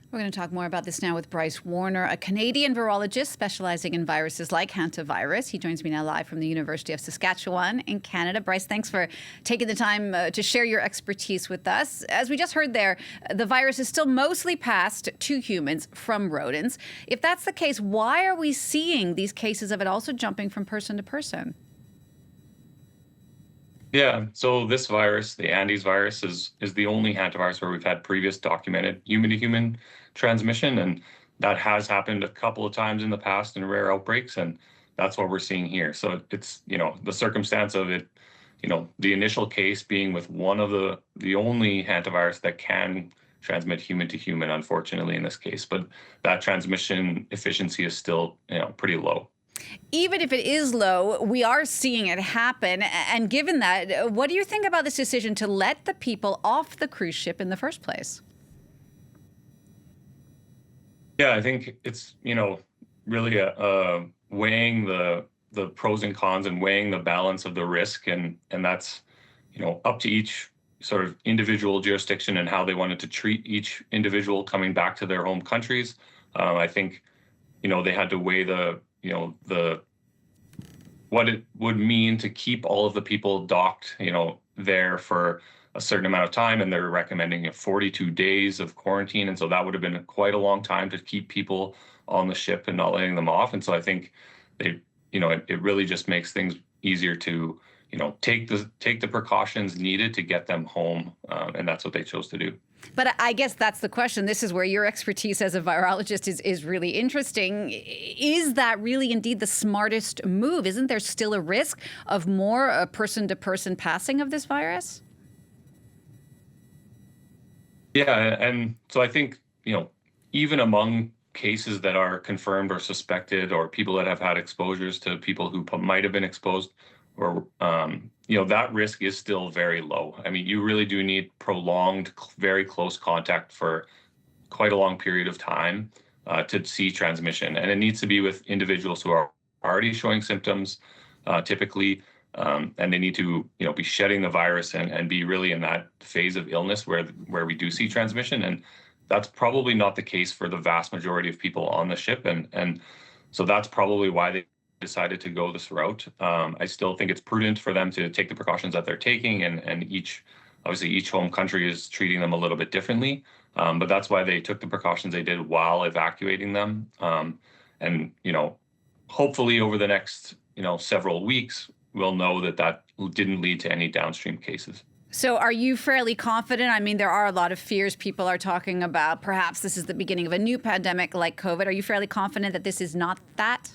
We're going to talk more about this now with Bryce Warner, a Canadian virologist specializing in viruses like Hantavirus. He joins me now live from the University of Saskatchewan in Canada. Bryce, thanks for taking the time to share your expertise with us. As we just heard there, the virus is still mostly passed to humans from rodents. If that's the case, why are we seeing these cases of it also jumping from person to person? Yeah, so this virus, the Andes virus, is the only hantavirus where we've had previous documented human-to-human transmission, and that has happened a couple of times in the past in rare outbreaks, and that's what we're seeing here. So it's, the circumstance of it, the initial case being with one of the only hantavirus that can transmit human to human, unfortunately, in this case, but that transmission efficiency is still, pretty low. Even if it is low, we are seeing it happen. And given that, what do you think about this decision to let the people off the cruise ship in the first place? Yeah, I think it's, really weighing the pros and cons and weighing the balance of the risk. And that's, up to each sort of individual jurisdiction and how they wanted to treat each individual coming back to their home countries. I think, they had to weigh the what it would mean to keep all of the people docked, there for a certain amount of time, and they're recommending 42 days of quarantine, and so that would have been quite a long time to keep people on the ship and not letting them off. And so I think it really just makes things easier to take the precautions needed to get them home, and that's what they chose to do. But I guess that's the question. This is where your expertise as a virologist is really interesting. Is that really indeed the smartest move? Isn't there still a risk of more person-to-person passing of this virus? Yeah, and so I think, even among cases that are confirmed or suspected, or people that have had exposures to people who might have been exposed, or that risk is still very low. I mean, you really do need prolonged, very close contact for quite a long period of time to see transmission, and it needs to be with individuals who are already showing symptoms, typically, and they need to, be shedding the virus and be really in that phase of illness where we do see transmission, and that's probably not the case for the vast majority of people on the ship, and so that's probably why they decided to go this route. I still think it's prudent for them to take the precautions that they're taking, and each home country is treating them a little bit differently. But that's why they took the precautions they did while evacuating them. And hopefully over the next several weeks, we'll know that didn't lead to any downstream cases. So are you fairly confident? I mean, there are a lot of fears people are talking about. Perhaps this is the beginning of a new pandemic like COVID. Are you fairly confident that this is not that?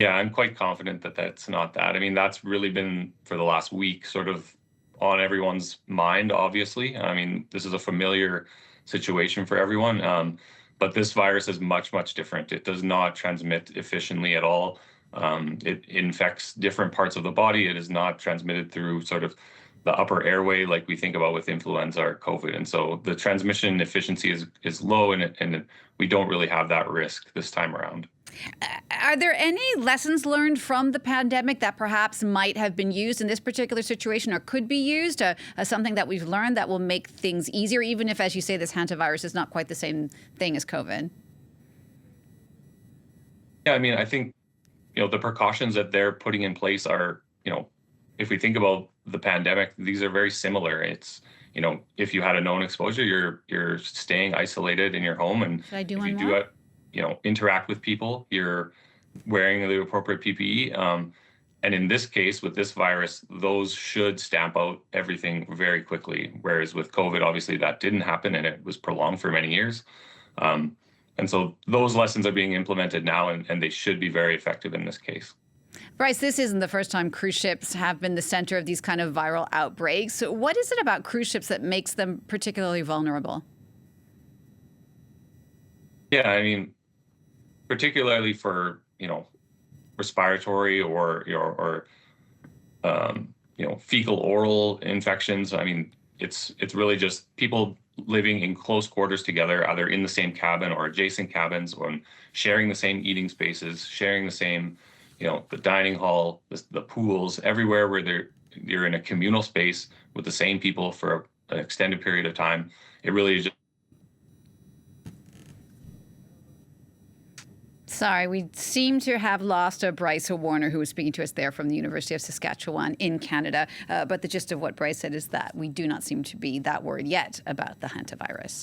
Yeah, I'm quite confident that that's not that. I mean, that's really been for the last week sort of on everyone's mind, obviously. I mean, this is a familiar situation for everyone, but this virus is much, much different. It does not transmit efficiently at all. It infects different parts of the body. It is not transmitted through sort of the upper airway like we think about with influenza or COVID. And so the transmission efficiency is low, and we don't really have that risk this time around. Are there any lessons learned from the pandemic that perhaps might have been used in this particular situation or could be used as something that we've learned that will make things easier, even if, as you say, this hantavirus is not quite the same thing as COVID? Yeah, I mean, I think, the precautions that they're putting in place are, if we think about the pandemic, these are very similar. It's, if you had a known exposure, you're staying isolated in your home, and Should I do if one you more? interact with people, you're wearing the appropriate PPE. And in this case, with this virus, those should stamp out everything very quickly. Whereas with COVID, obviously that didn't happen, and it was prolonged for many years. And so those lessons are being implemented now, and they should be very effective in this case. Bryce, this isn't the first time cruise ships have been the center of these kind of viral outbreaks. So what is it about cruise ships that makes them particularly vulnerable? Yeah, I mean, particularly for respiratory or fecal oral infections. I mean, it's really just people living in close quarters together, either in the same cabin or adjacent cabins, or sharing the same eating spaces, sharing the same, the dining hall, the pools, everywhere where you're in a communal space with the same people for an extended period of time. It really just Sorry, we seem to have lost Bryce Warner, who was speaking to us there from the University of Saskatchewan in Canada. But the gist of what Bryce said is that we do not seem to be that worried yet about the hantavirus.